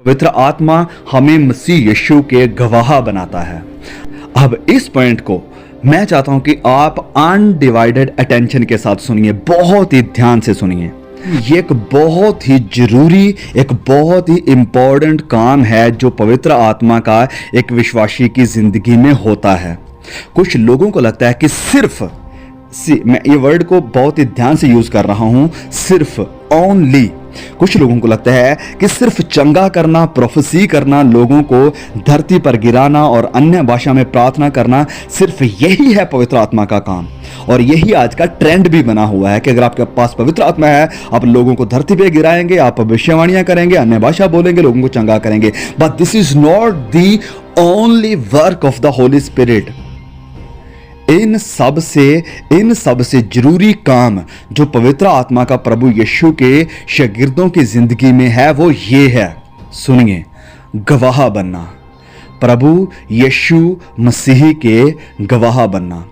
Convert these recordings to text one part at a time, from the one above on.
पवित्र आत्मा हमें मसीह यीशु के गवाह बनाता है। अब इस पॉइंट को मैं चाहता हूं कि आप अनडिवाइडेड अटेंशन के साथ सुनिए, बहुत ही ध्यान से सुनिए। ये एक बहुत ही जरूरी, एक बहुत ही इंपॉर्टेंट काम है जो पवित्र आत्मा का एक विश्वासी की जिंदगी में होता है। कुछ लोगों को लगता है कि सिर्फ, मैं ये वर्ड को बहुत ही ध्यान से यूज कर रहा हूं, सिर्फ, ओनली। कुछ लोगों को लगता है कि सिर्फ चंगा करना, प्रोफेसी करना, लोगों को धरती पर गिराना और अन्य भाषा में प्रार्थना करना, सिर्फ यही है पवित्र आत्मा का काम। और यही आज का ट्रेंड भी बना हुआ है कि अगर आपके पास पवित्र आत्मा है, आप लोगों को धरती पे गिराएंगे, आप भविष्यवाणियां करेंगे, अन्य भाषा बोलेंगे, लोगों को चंगा करेंगे। But this is not the only work of the Holy Spirit. इन सब से जरूरी काम जो पवित्र आत्मा का प्रभु यीशु के शागिर्दों की जिंदगी में है, वो ये है, सुनिए, गवाह बनना, प्रभु यीशु मसीह के गवाह बनना।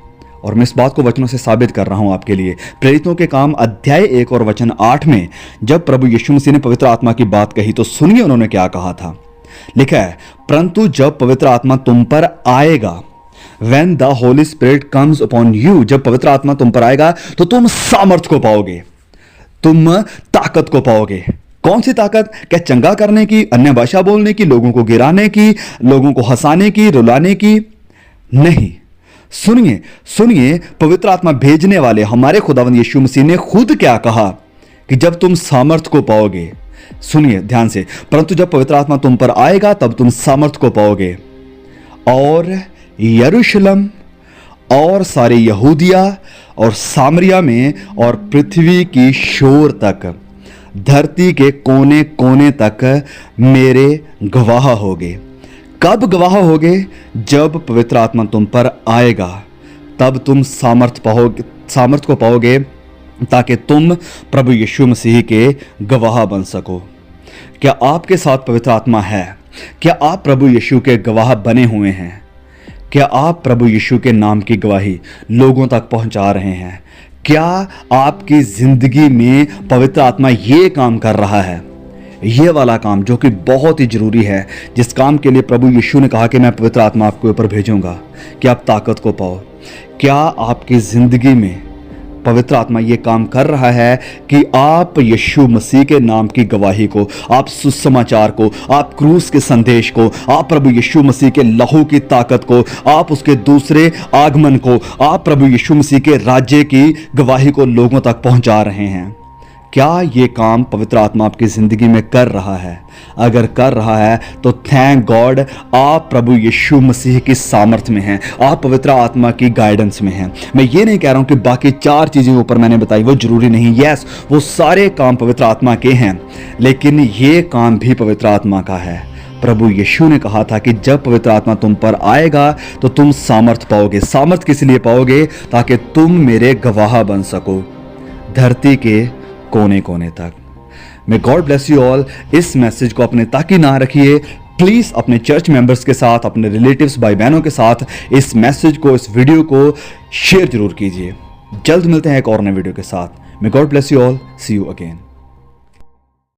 और मैं इस बात को वचनों से साबित कर रहा हूं आपके लिए। प्रेरितों के काम अध्याय 1 और वचन 8 में जब प्रभु यीशु मसीह ने पवित्र आत्मा की बात कही तो सुनिए उन्होंने क्या कहा था। लिखा है, परंतु जब पवित्र आत्मा तुम पर आएगा, When the Holy Spirit comes upon you, जब पवित्र आत्मा तुम पर आएगा तो तुम सामर्थ्य को पाओगे, तुम ताकत को पाओगे। कौन सी ताकत? क्या चंगा करने की, अन्य भाषा बोलने की, लोगों को गिराने की, लोगों को हंसाने की, रुलाने की? नहीं। सुनिए, पवित्र आत्मा भेजने वाले हमारे खुदावंद यीशु मसीह ने खुद क्या कहा कि जब तुम सामर्थ्य को पाओगे, सुनिए ध्यान से, परंतु जब पवित्र आत्मा तुम पर आएगा तब तुम सामर्थ्य को पाओगे और यरूशलेम और सारे यहूदिया और सामरिया में और पृथ्वी की शोर तक, धरती के कोने कोने तक मेरे गवाह होगे। कब गवाह होगे? जब पवित्र आत्मा तुम पर आएगा, तब तुम सामर्थ को पाओगे ताकि तुम प्रभु यीशु मसीह के गवाह बन सको। क्या आपके साथ पवित्र आत्मा है? क्या आप प्रभु यीशु के गवाह बने हुए हैं? क्या आप प्रभु यीशु के नाम की गवाही लोगों तक पहुंचा रहे हैं? क्या आपकी जिंदगी में पवित्र आत्मा ये काम कर रहा है, ये वाला काम जो कि बहुत ही जरूरी है, जिस काम के लिए प्रभु यीशु ने कहा कि मैं पवित्र आत्मा आपके ऊपर भेजूंगा कि आप ताकत को पाओ? क्या आपकी जिंदगी में पवित्र आत्मा ये काम कर रहा है कि आप यीशु मसीह के नाम की गवाही को, आप सुसमाचार को, आप क्रूस के संदेश को, आप प्रभु यीशु मसीह के लहू की ताकत को, आप उसके दूसरे आगमन को, आप प्रभु यीशु मसीह के राज्य की गवाही को लोगों तक पहुंचा रहे हैं? क्या ये काम पवित्र आत्मा आपकी जिंदगी में कर रहा है? अगर कर रहा है तो थैंक गॉड, आप प्रभु यीशु मसीह की सामर्थ्य में हैं, आप पवित्र आत्मा की गाइडेंस में हैं। मैं ये नहीं कह रहा हूं कि बाकी 4 चीजें ऊपर मैंने बताई वो जरूरी नहीं, यस वो सारे काम पवित्र आत्मा के हैं, लेकिन ये काम भी पवित्र आत्मा का है। प्रभु यीशु ने कहा था कि जब पवित्र आत्मा तुम पर आएगा तो तुम सामर्थ पाओगे। सामर्थ किस लिए पाओगे? ताकि तुम मेरे गवाह बन सको धरती के कोने कोने तक। मे गॉड ब्लेस यू ऑल। इस मैसेज को अपने तक ही ना रखिए, प्लीज अपने चर्च मेंबर्स के साथ, अपने रिलेटिव्स, भाई बहनों के साथ इस मैसेज को, इस वीडियो को शेयर जरूर कीजिए। जल्द मिलते हैं एक और नए वीडियो के साथ। May God bless you all. See you again.